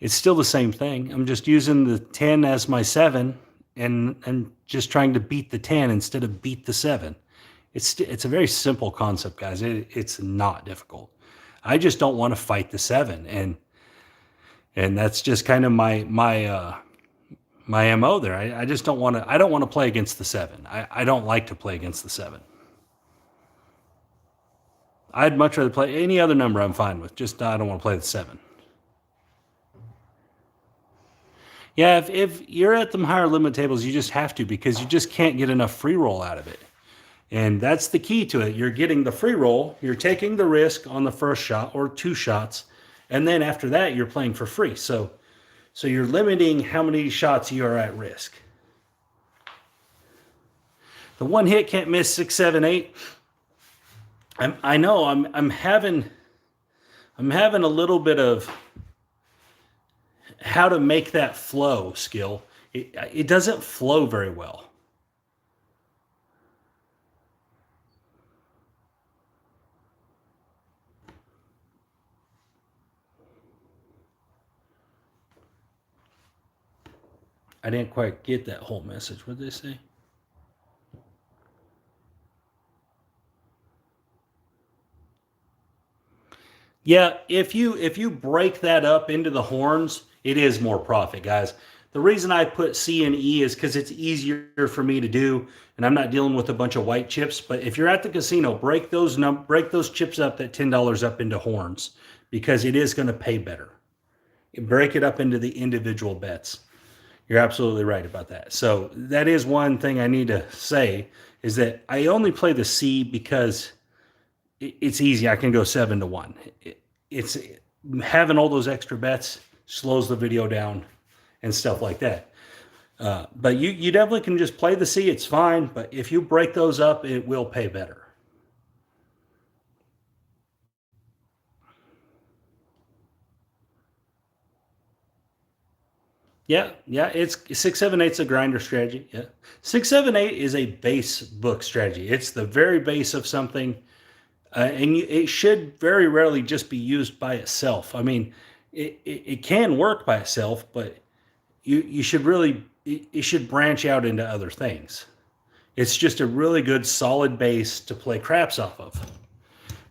It's still the same thing. I'm just using the 10 as my 7 and just trying to beat the 10 instead of beat the 7. It's a very simple concept, guys. It's not difficult. I just don't want to fight the 7, and that's just kind of my MO there. I just don't want to. I don't want to play against the 7. I don't like to play against the 7. I'd much rather play any other number. I'm fine with. Just I don't want to play the 7. Yeah, if you're at them higher limit tables, you just have to, because you just can't get enough free roll out of it. And that's the key to it. You're getting the free roll, you're taking the risk on the first shot or 2 shots, and then after that, you're playing for free. So you're limiting how many shots you are at risk. The one hit can't miss 6, 7, 8. I know I'm having a little bit of how to make that flow skill. It doesn't flow very well. I didn't quite get that whole message. What did they say? Yeah, if you break that up into the horns, it is more profit, guys. The reason I put C and E is because it's easier for me to do, and I'm not dealing with a bunch of white chips. But if you're at the casino, break those chips up, that $10 up into horns, because it is going to pay better. Break it up into the individual bets. You're absolutely right about that. So that is one thing I need to say, is that I only play the C because it's easy. I can go 7 to 1. It's having all those extra bets slows the video down and stuff like that. But you definitely can just play the C. It's fine. But if you break those up, it will pay better. Yeah, it's 6, 7, 8's a grinder strategy. Yeah, 6, 7, 8 is a base book strategy. It's the very base of something, and it should very rarely just be used by itself. I mean, it can work by itself, but you should really, it should branch out into other things. It's just a really good solid base to play craps off of,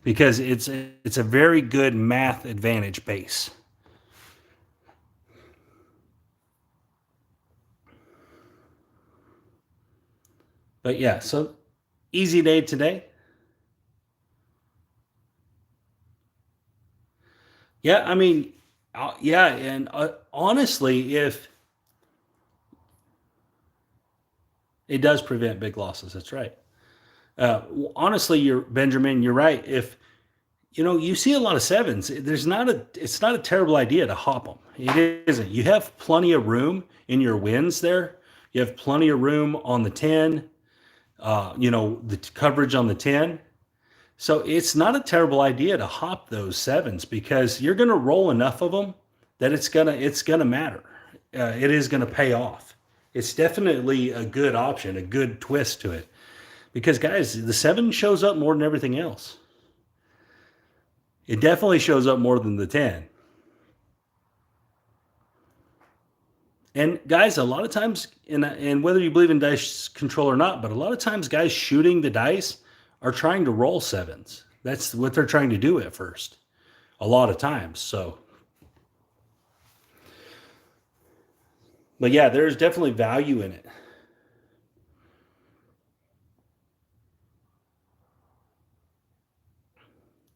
because it's a very good math advantage base. But yeah, so easy day today. Yeah, I mean, yeah, and honestly, It does prevent big losses. That's right. Honestly, Benjamin, you're right. If you see a lot of sevens, it's not a terrible idea to hop them. It isn't. You have plenty of room in your wins there. You have plenty of room on the 10, the coverage on the 10. So it's not a terrible idea to hop those sevens because you're going to roll enough of them that it's gonna matter. It is going to pay off. It's definitely a good option, a good twist to it. Because guys, the 7 shows up more than everything else. It definitely shows up more than the 10. And guys, a lot of times, and whether you believe in dice control or not, but a lot of times guys shooting the dice are trying to roll 7s. That's what they're trying to do at first. A lot of times. So, but yeah, there's definitely value in it.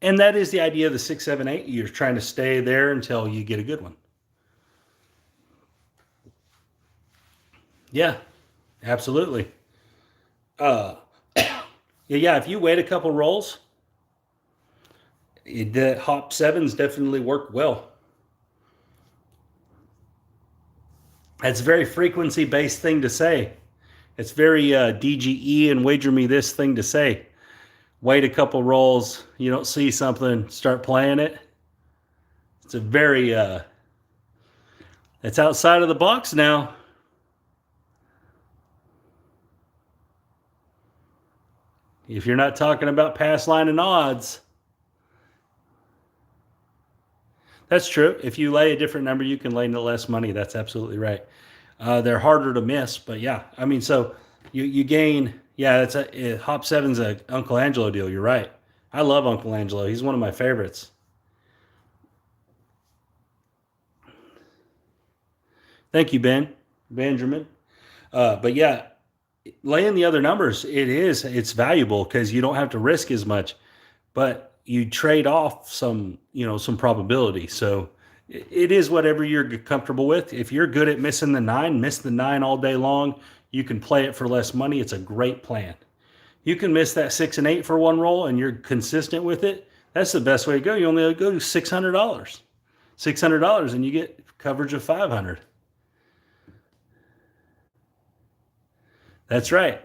And that is the idea of the 6, 7, 8. You're trying to stay there until you get a good one. Yeah, absolutely. Yeah, if you wait a couple rolls, the hop 7s definitely work well. That's a very frequency-based thing to say. It's very DGE and wager me this thing to say. Wait a couple rolls, you don't see something, start playing it. It's a very, it's outside of the box now. If you're not talking about pass line and odds, that's true. If you lay a different number, you can lay less money. That's absolutely right. They're harder to miss, but yeah, I mean, so you gain. Yeah, hop 7's a Uncle Angelo deal. You're right. I love Uncle Angelo. He's one of my favorites. Thank you, Benjamin. But yeah, laying the other numbers, it's valuable because you don't have to risk as much, but you trade off some probability. So it is whatever you're comfortable with. If you're good at missing the 9, miss the 9 all day long. You can play it for less money. It's a great plan. You can miss that 6 and 8 for one roll and you're consistent with it. That's the best way to go. You only go to $600. $600 and you get coverage of 500. That's right.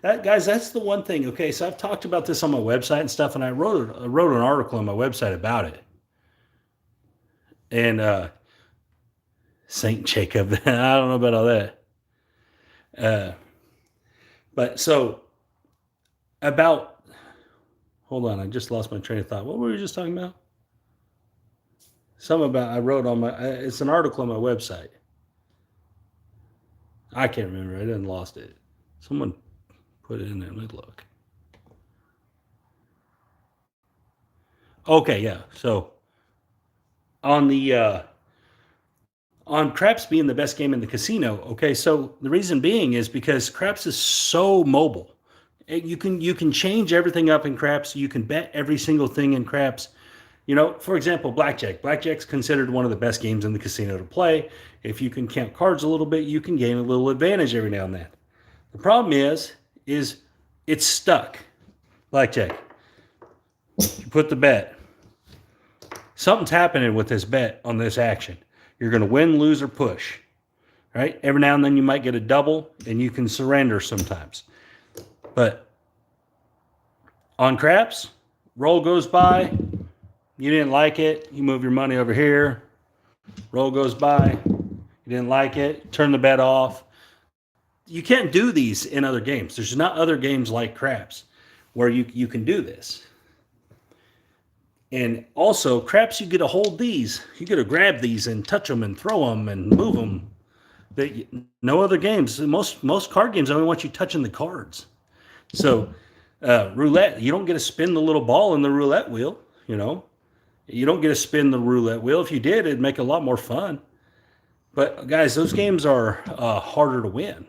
Guys, that's the one thing. Okay, so I've talked about this on my website and stuff, and I wrote an article on my website about it. And Saint Jacob, I don't know about all that. But so hold on, I just lost my train of thought. What were we just talking about? I wrote on it's an article on my website. I can't remember. I didn't lost it. Someone put it in there. Let me look. Okay, yeah. So on craps being the best game in the casino. Okay, so the reason being is because craps is so mobile. You can change everything up in craps. You can bet every single thing in craps. For example, blackjack. Blackjack's considered one of the best games in the casino to play. If you can count cards a little bit, you can gain a little advantage every now and then. The problem is it's stuck. Blackjack. You put the bet. Something's happening with this bet on this action. You're going to win, lose, or push. Right? Every now and then you might get a double, and you can surrender sometimes. But on craps, roll goes by. You didn't like it. You move your money over here. Roll goes by. You didn't like it. Turn the bet off. You can't do these in other games. There's not other games like craps where you can do this. And also, craps, you get to hold these. You get to grab these and touch them and throw them and move them. No other games. Most card games only want you touching the cards. So roulette, you don't get to spin the little ball in the roulette wheel. You don't get to spin the roulette wheel. If you did, it'd make it a lot more fun. But guys, those games are harder to win.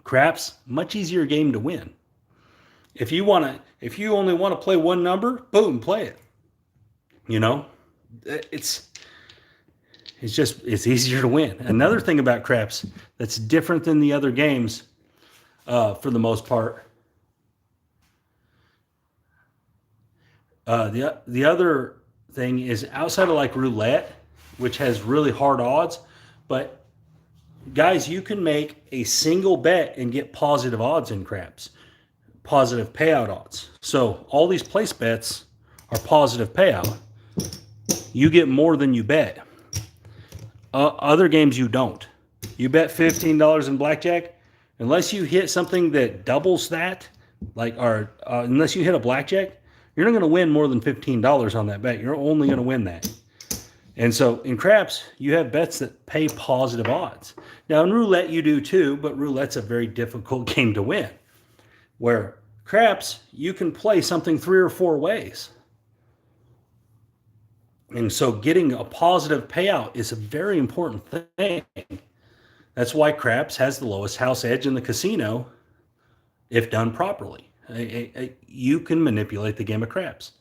Craps, much easier game to win. If you only want to play one number, boom, play it. It's easier to win. Another thing about craps that's different than the other games, for the most part. The other thing is outside of like roulette, which has really hard odds, but guys, you can make a single bet and get positive odds in craps, positive payout odds. So all these place bets are positive payout. You get more than you bet. Other games you don't. You bet $15 in blackjack, unless you hit something that doubles that, unless you hit a blackjack, you're not going to win more than $15 on that bet. You're only going to win that. And so in craps, you have bets that pay positive odds. Now in roulette, you do too, but roulette's a very difficult game to win. Where craps, you can play something 3 or 4 ways. And so getting a positive payout is a very important thing. That's why craps has the lowest house edge in the casino if done properly. You can manipulate the game of craps.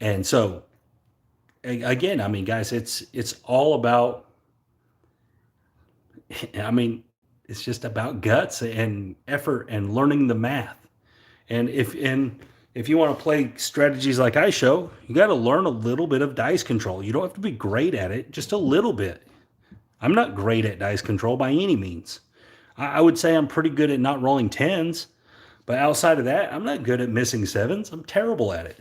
And so, again, I mean, guys, it's all about, I mean, it's just about guts and effort and learning the math. And if you want to play strategies like I show, you got to learn a little bit of dice control. You don't have to be great at it, just a little bit. I'm not great at dice control by any means. I would say I'm pretty good at not rolling 10s, but outside of that, I'm not good at missing 7s. I'm terrible at it.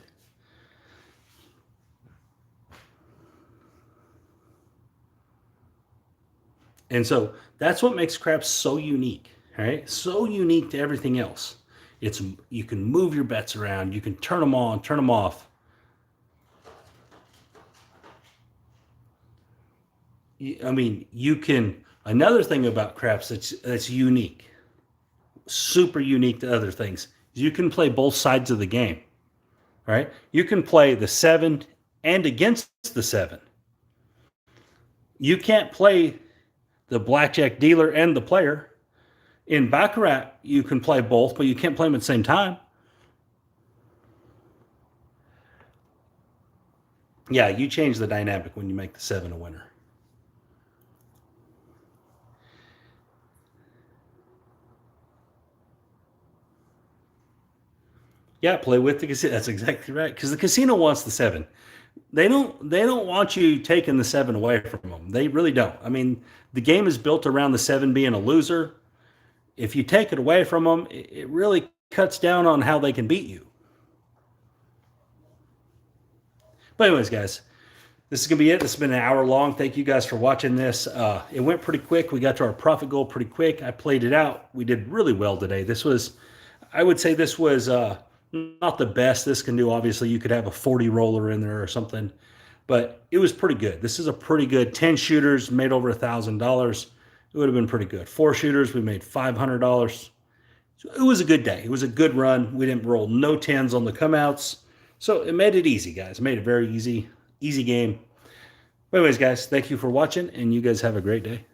And so that's what makes craps so unique, right? So unique to everything else. You can move your bets around, you can turn them on, turn them off. I mean, you can. Another thing about craps that's unique, super unique to other things, is you can play both sides of the game, right? You can play the 7 and against the 7. You can't play the blackjack dealer and the player. In Baccarat, you can play both, but you can't play them at the same time. Yeah, you change the dynamic when you make the 7 a winner. Yeah, play with the casino. That's exactly right. Because the casino wants the 7. They don't want you taking the 7 away from them. They really don't. I mean, the game is built around the 7 being a loser. If you take it away from them, it really cuts down on how they can beat you. But anyways, guys, this is going to be it. This has been an hour long. Thank you guys for watching this. It went pretty quick. We got to our profit goal pretty quick. I played it out. We did really well today. I would say this was not the best this can do. Obviously, you could have a 40 roller in there or something, but it was pretty good. This is a pretty good 10 shooters, made over $1,000. It would have been pretty good. 4 shooters, we made $500. So it was a good day. It was a good run. We didn't roll no 10s on the come-outs. So it made it easy, guys. It made it very easy game. But anyways, guys, thank you for watching, and you guys have a great day.